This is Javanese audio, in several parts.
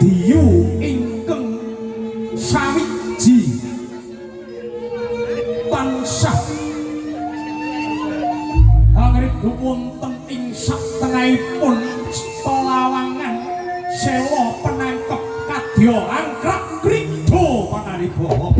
diyu ingkang sawiji tansah angriku wonten ing satengahipun pelawangan sewa penangkep kadya angkrap krida panaribawa.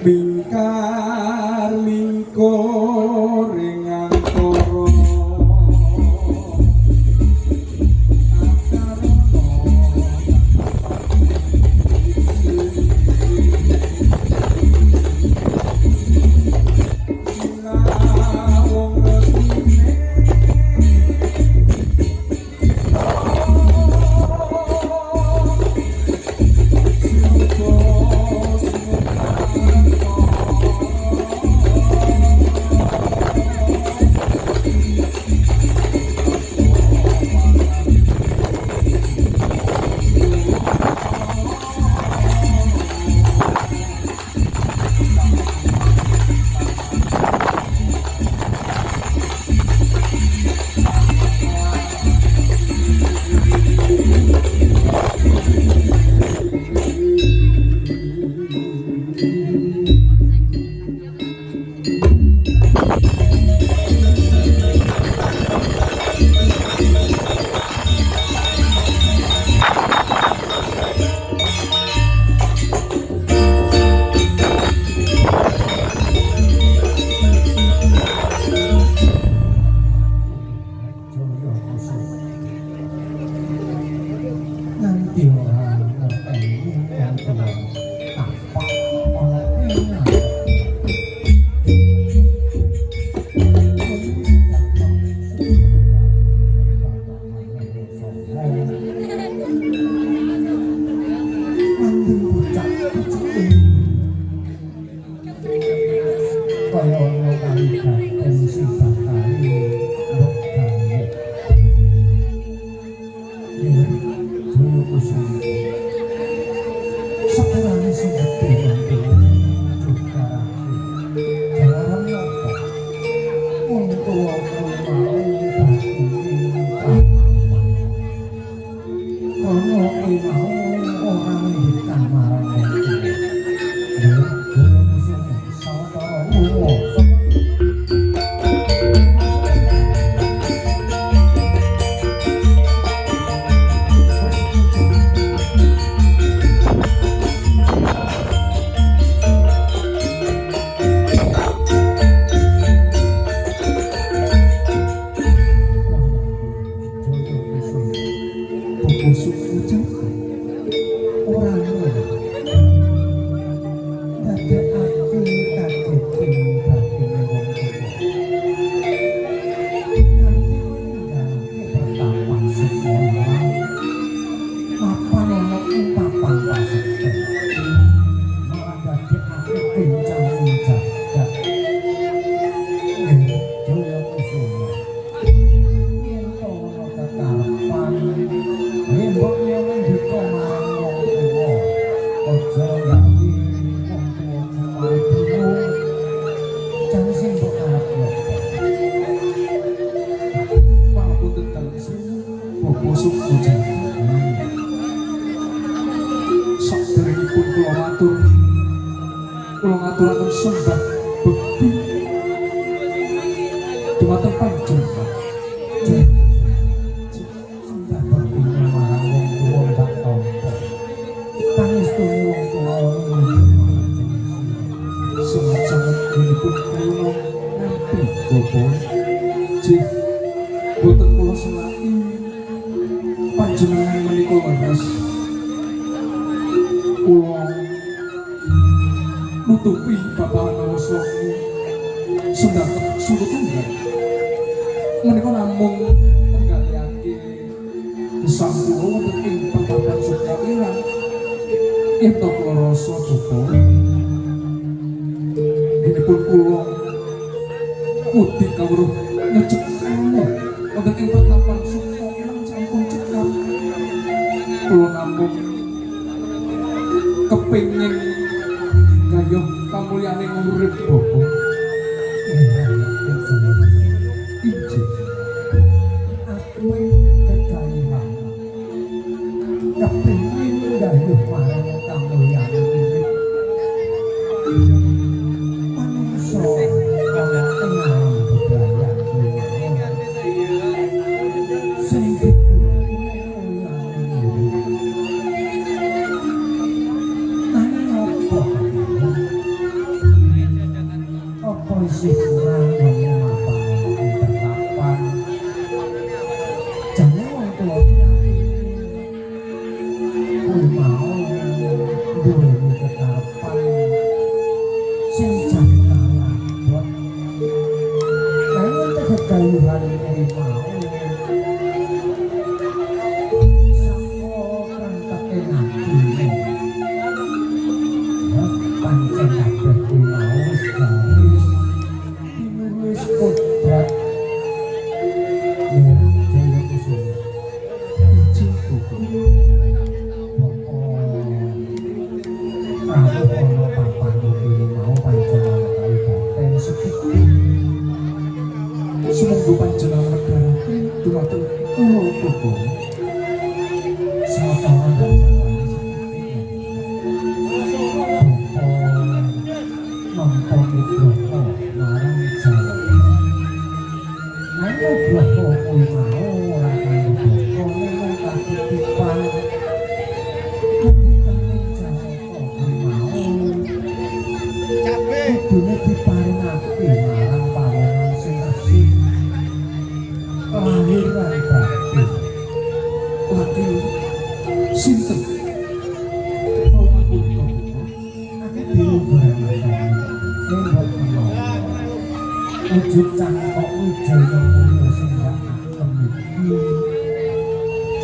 Bingkar lingkor ing antara bosok bojang saderengipun kula ngaturaken sembah bekti dumateng panjenengan sembah bekti marang wong tuwa ndak tampa pangestune wong tuwa sangat dinipun kula nampi bapa jih boten kula selaki panjenengan menika leres kula nutupi babahan Nawaswami sendang surut tunggal menika namung penggalihake gesang kula wonten ing Patapan Sukairang yen to kula rasa bapa dinipun kula putih kawruh nyecekane wonten ing Patapan Sukairang sampun cekap kula namung kepengin gayuh kamulyane urip bapa injih aku kekalihan kepengin gayuh marang kamulyane urip manungsa ana ing alam bebrayan sing isih kurang mapan tetapan jane wong tuwa kuwi mau duweni kekarepan sing jane kalabot kaya kegayuhan kuwi mau sapa kanteke ati pancen kabeh kuwi mau wis kodrat ya jaya kusuma iji buku boko aku ono papan ini mau panjenengan kali baten sepupu sumangga panjenengan wedharaken dumateng kula bapa sawetara panjenengan nampa nugroho marang Jawa nang nugroho kuwi mau ora kanggo boko ning katitipan ketitane Jawa kuwi mau kudune diparingake marang pawongan sing resik lahir lan batin lagi sinten pawongan punika aku dhewe barang wujud cangkok wijaya mulya sing gak akem iki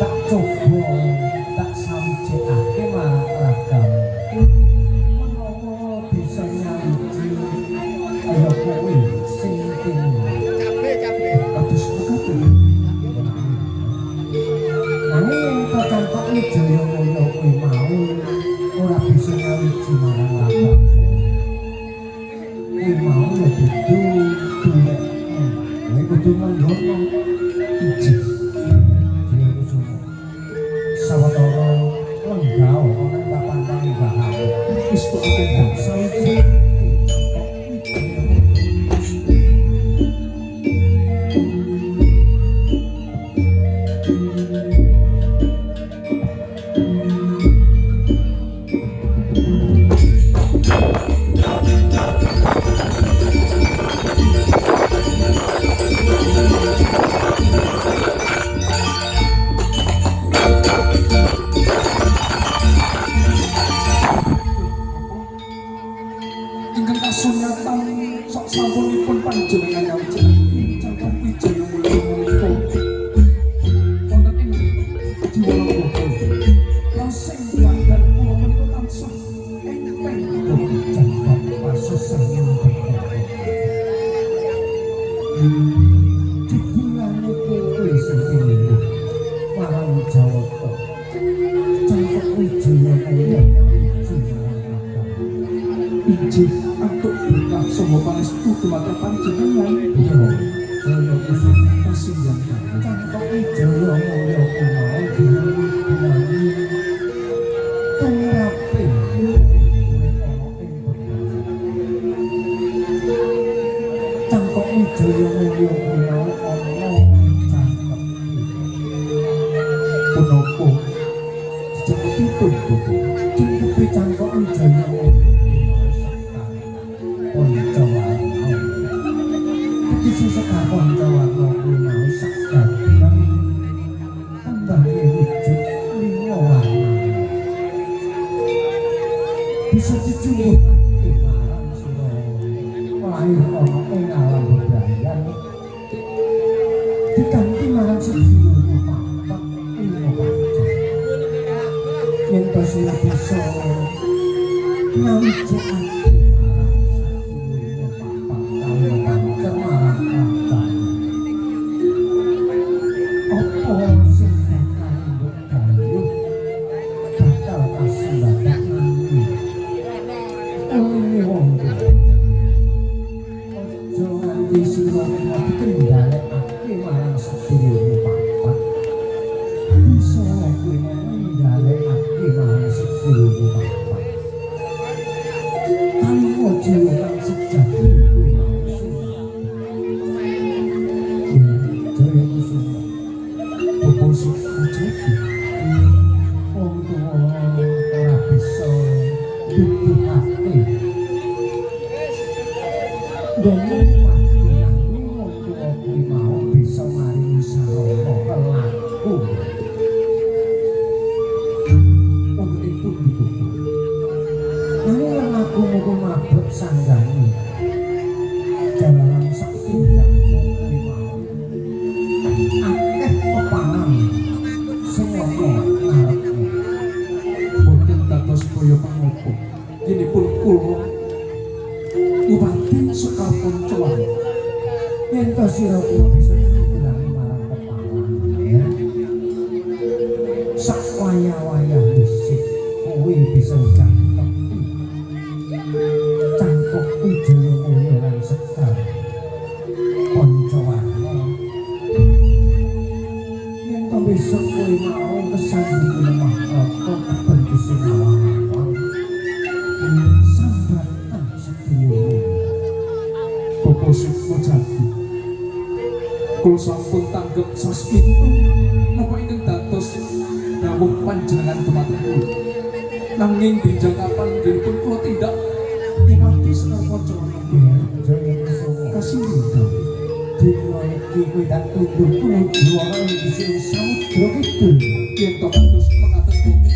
tak coba tak sawijekake marang ragam menawa bisa nyawiji kaya kowe sing kados mekaten nanging yen tak cangkok wijaya mulya kuwi mau ora bisa nyawiji marang ragam kuwi mau ya dudu duwe nek kudu manggono iji jaya kusuma sawetara lenggah ana ing papan panggahan wis kok akeh sawiji ingkang kasunyatan sak sampunipun panjenengan nyawiji cangkok wijaya mulya menika wonten ing jiwana bapa lan sing bandhan kula menika tansah enteng cangkok pasusahan jebulane kowe sing pindah marang Jawata cangkok wijaya mulya injih antuk berkah saha pangestu dumateng panjenengan jaya kusuma kasih yang cangkok wijaya mulya Punapa cecekipun Bapak? Cukupi cangkok wijaya Pancawarna. Kisi sekar Pancawarna kuwi mau sakdadan kembangé wujud lima warna. Bisa dicumbuhake marang sira lahir ana ing alam bebrayan. Dikanthi marang sedulur papat lima panca. Yen to sira bisa ngawijakake Kula sampun tanggep sasmita napa ingkang dados dawuh panjenengan dumateng kula. Nanging benjang kapan nggihipun kula tindak dumadi Sekar Pancawarna kasih dina iki kowe dak tutur tuju ana ing sisi samudra kidul. Yen to kados mekaten bumi.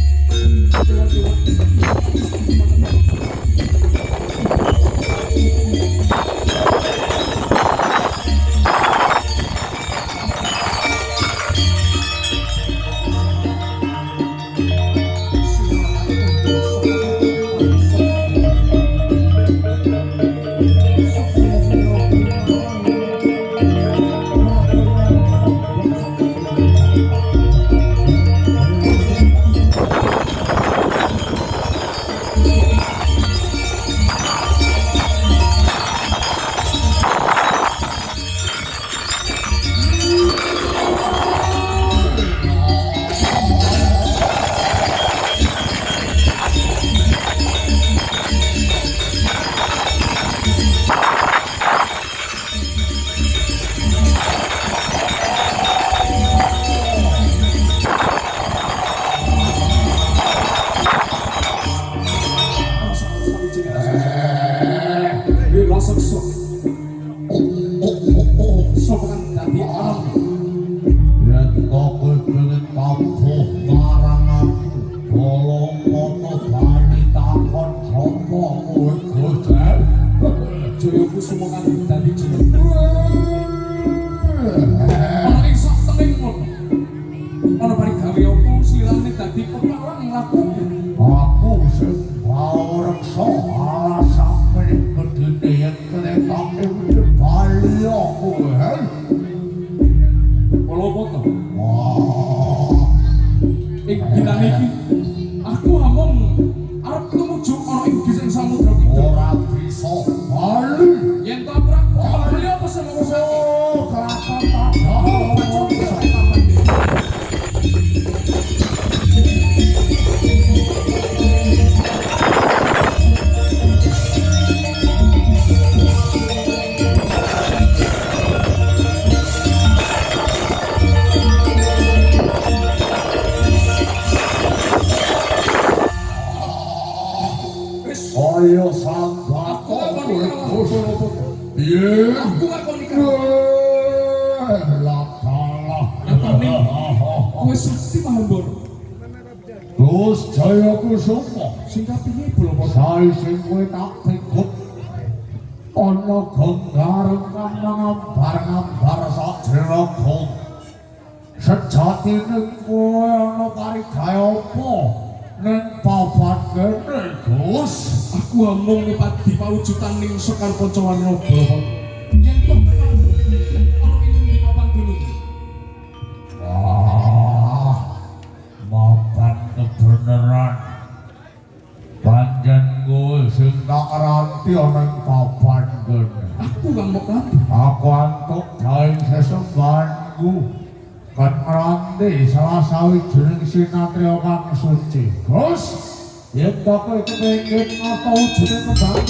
saya sambako piye Aku ngakoni karo lakalah kowe sakti Mahambara. Gus Jaya Kusuma Sing kapiye Balapada? sae sing kowe tak pikut ana genggareng kang ngambar-ngambar sajroning kong sejatine kowe ana parigaya apa ning papan kene Gus Aku amung ngupadi pawujudan ning Sekar Pancawarna Balapada. Yen kok kenal ana ilmu di papan gunung. wah mapan kebeneran panjen kowe sing tak ranti ana ing papan kene Aku kang mok nanti. aku antuk daing sesembahanku kan ngeranti salah sawijining sinatria kang suci Gus yen kowe kepengin ngapa wujuding kembang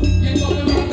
Yen kok memang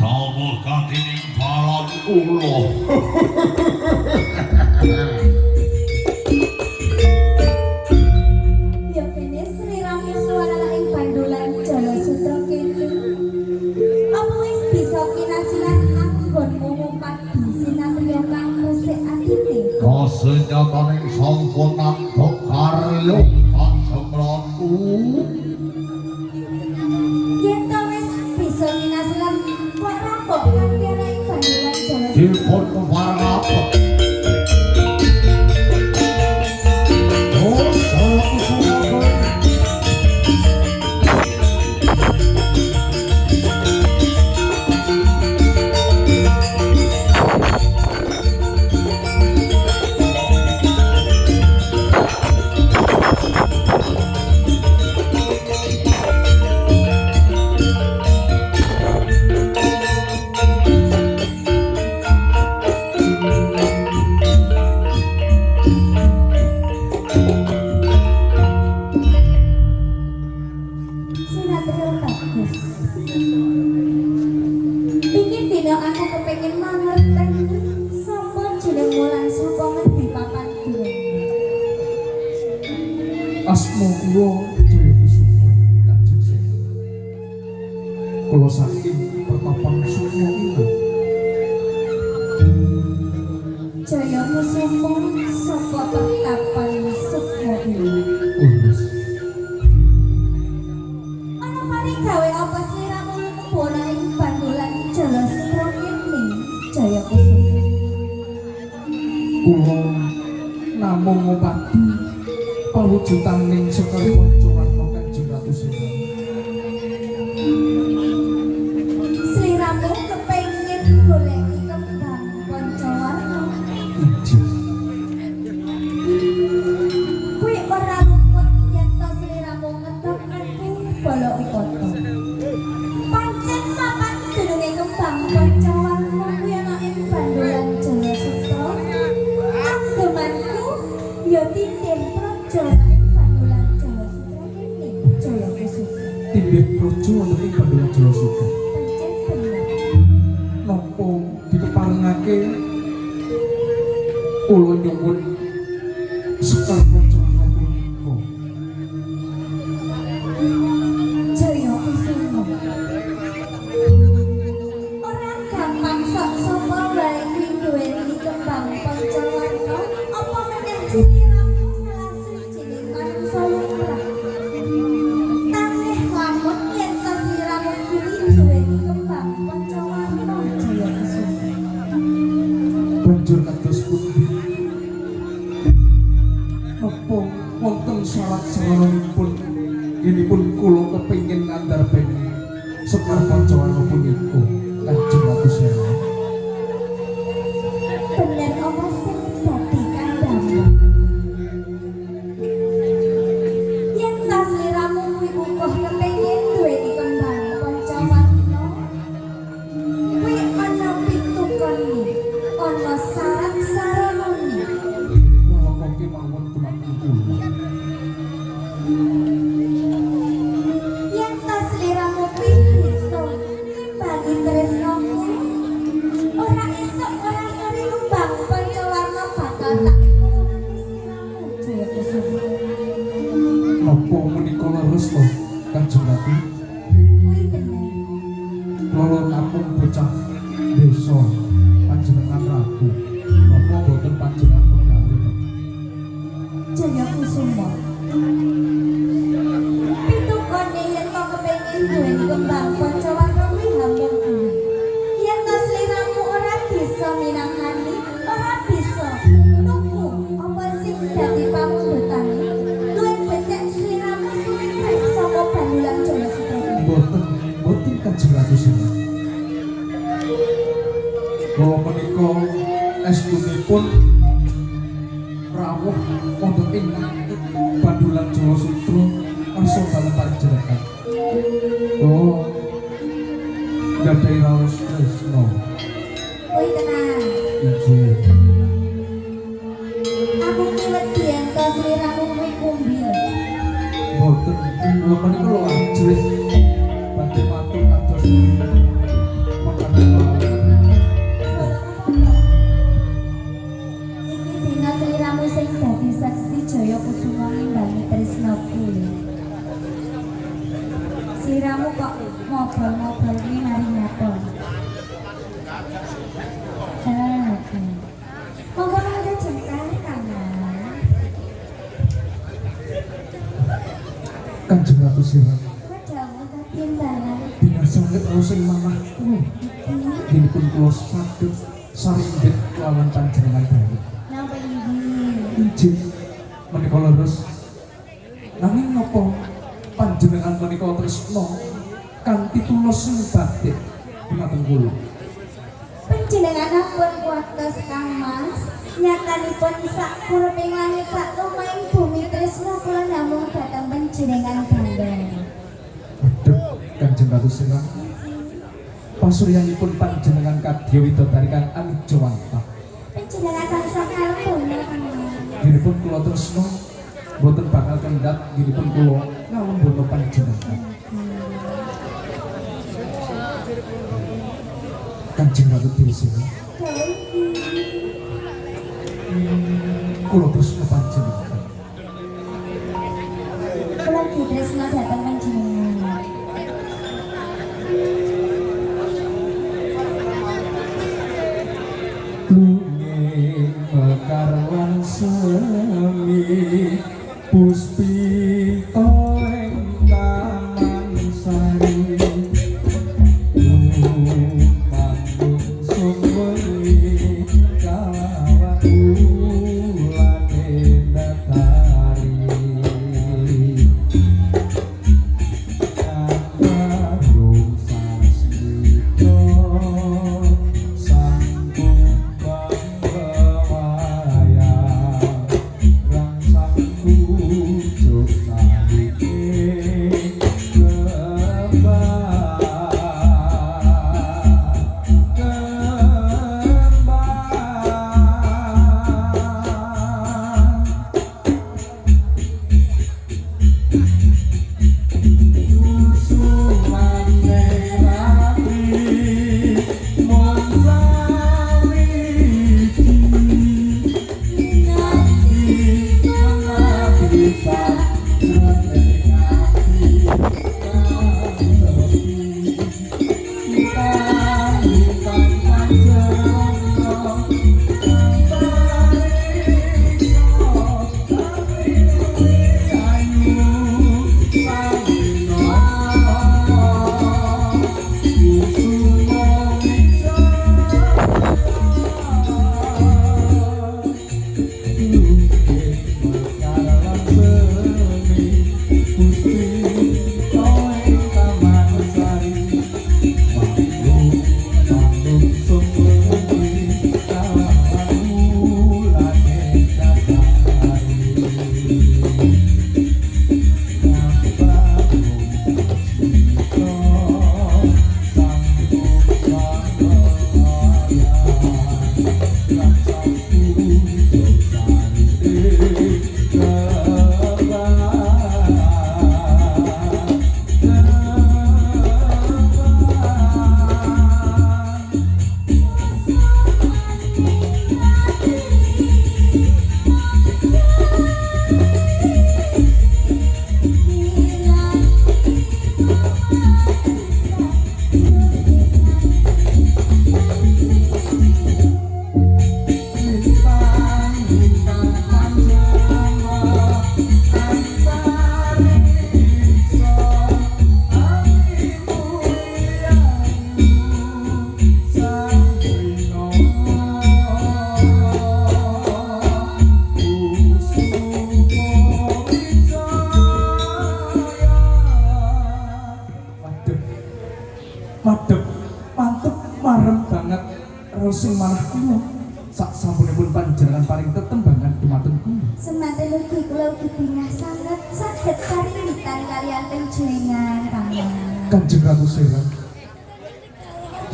dawuh katining balang kula Ya kene Sri Rama suwarana ing Bandolan Jala Sutra kene. Apa wis bisa kinasilan anggonmu ngupadi sinatriya kang musik atine? kasenyataning sampun nandhok karya panjemranku Yen ta wis bisa kinasilan kok rampok kanthi ana ing Bandolan Jala Sutra. dipun keparapet oh saya kusuma Sinatriya bagus. Iki dina aku kepengin mangerteni sapa jenengmu lan sapa ngendi papan duwe. Asma kula Jaya Kusuma Kanjeng Sena. Kula saking pertapan Sukma Ina. Jaya Kusuma saka pertapan Sukma Ina. Ulus. Ana parigawe apa sliramu kebono ing Bandolan Jala Sutra kene, Jaya Kusuma? Kula namung ngupadi pawujudaning Sekar Pancawarna Kanjeng Ratu Sena. Sliramu kepengin goleki kembang Pancawarna. Ijin. Kuwi ora luput yen to sliramu ngetokake Balakipata. Pancen papan dununge kembang Pancawarna kuwi ana ing Bandolan Jala Sutra. Anggemanku ya titik praja ing Bandolan Jala Sutra kene, Jaya Kusuma. Tindih projo wonten ing Bandolan Jala Sutra. Pancen bener. dikeparengake kula nyuwun sekar panjenengan punika. Jaya Kusuma. Ora gampang sok sapa wae duweni kembang pancawarna apa meneh sliramu salah suci manungsa lumrah. Tangih lamun yen to sliramu kuwi duweni kembang pancawarna Jaya Kusuma. Banjur kados pundi? Napa wonten syarat saranipun yenipun kula kepingin ngandharpeni Sekar Pancawarna punika Kanjeng Ratu Sera? Bener apa sing dadi kandhamu? Yen ta sliramu kuwi uga kepengin duweni kembang pancawarna, kuwi ana pitukane, ana syarat-syaratane. Nalika kemawon dumateng kula Yen ta sliramu kuwi bisa ngimbangi tresnaku, ora esuk ora sore kembang pancawarna bakal tak tulungi sliramu Jaya Kusuma. napa menika leres to Kanjeng Ratu? Kuwi bener. Kula namung bocah desa panjenengan Ratu. Napa boten panjenengan penggalih? Jaya Kusuma. Pitukane yen to kepengin duweni kembang pancawarna kuwi gampang kuwi. Yen to sliramu ora bisa minangkani, ora bisa tuku apa sing dadi pamundhutane. Luwih becik sliramu suwek saka Bandulan Jaya Suprana. Boten Kanjeng Ratu Sera. Kula menika estunipun rawuh wonten ing Bandulan Jaya Sutra arsa dalem panjenengan. Oh, gadhahi raos tresna. Kuwi tenang. Inggih. Aku ki wedi yen to sliramu kuwi kumbil. Boten, kula menika lho ajrih badhe matur kados makaten mawon. Iki dina sliramu sing dadi saksi Jaya Kusuma ngimbangi tresnaku. Sliramu kok ngobrol-ngobrol kuwi mari nyapa. Ngomong-ngomong jengkar tangan. Kanjeng Ratu Sera, Wedamu ketimbalan dina sanget sing manah kula. Ginipun kula saged sarimbit kelawan panjenengan bae. napa iki? Injih menika leres. Nanging napa panjenengan menika tresna kanthi tulus batik dumateng kula? Panjenenganipun kuwatos Kang Mas, nyatanipun sak purping langit sak lumahing bumi tresna kula namung dhateng panjenengan bandhang. Waduh, Kanjeng Ratu Sera. Pasuryanipun panjenengan kadya widodari kang anijawanta. Panjenengan tansah kalpuna Kang Mas. Ginipun kula tresna boten bakal kendhat ginipun kula ngalembana panjenengan. Kanjeng Ratu Sera, kula tresna panjenengan. Kula ditresna dhateng panjenengan. Lunge mekar lan semi puspita ing taman sari. Lumanung sumwengi kala ulane datari. Kabarung sasmita sanggung bang bewayang rangsang kucuk madhep mantep marem banget rosing manah kula sak sampunipun panjenengan paring tetembangan dumateng kula Semanten ugi kula ugi bingah sanget saged karingitan kaliyan panjenengan kami. Kanjeng Ratu Sera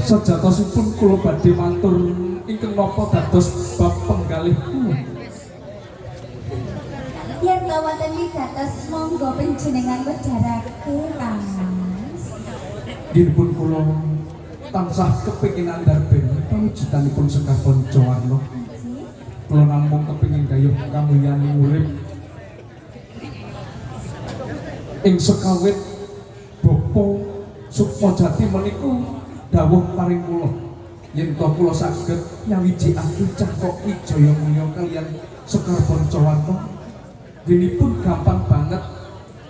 sejatosipun kula badhe matur ingkang napa dados bab penggalih kula Yen to wonten wigatos monggo panjenengan wedharake Mas. Dinipun kula tansah kepingin andarbeni pawujudanipun Sekar Pancawarna. Kula namung kepingin gayuh kamulyaning urip ing sekawit Bapa Sukmajati menika dawuh paring kula yen to kula saged nyawijikake Cakok Wijaya Mulya kaliyan Sekar Pancawarna dinipun gampang banget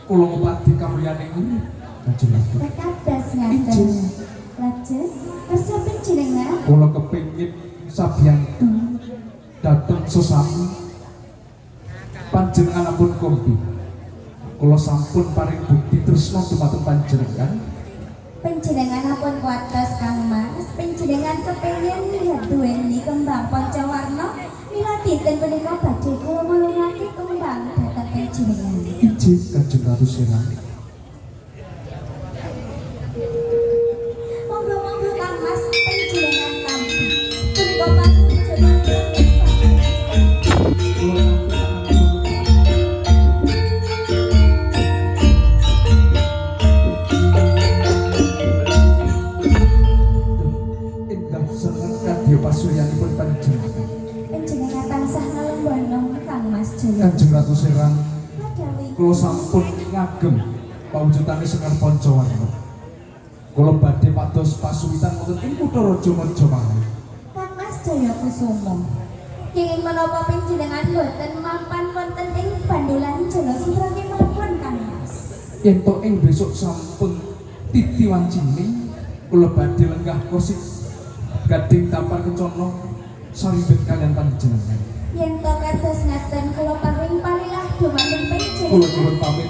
kula ngupadi kamulyaning urip. Kanjeng Ratu. Tekadas ngaten. Lajeng kersa panjenengan Kula kepingin sabiyantu dateng sesami panjenenganipun kompi. Kula sampun paring bukti tresna dumateng panjenengan. panjenenganipun kuatos Kang Mas, panjenengan kepengin duweni kembang Pancawarna mila dinten punika badhe kula mulungake kembang dhateng panjenengan. Ijin Kanjeng Ratu Sera. Monggo-monggo Kang Mas panjenengan tampi. Punika panjenengan Kula indah sanget kadya pasuryanipun panjenengan. panjenengan tansah ngalembana Kang Mas Jaya. Kanjeng Ratu Sera, Padawi kula sampun ngagem pawujudane Sekar Pancawarna. Kula badhe pados pasuwitan wonten ing Kutha Raja Majapahit. Kang Mas Jaya Kusuma. Kenging menapa panjenengan boten mapan wonten ing Bandulan Jala Sutra kemawon Kang Mas. Yen to ing besok sampun titi wancining kula badhe lenggah kosik gading tampar kencana sarimbet kalian panjenengan. Yen to kados ngaten kula paring parilah dumateng Kula panjenengan. nyuwun pamit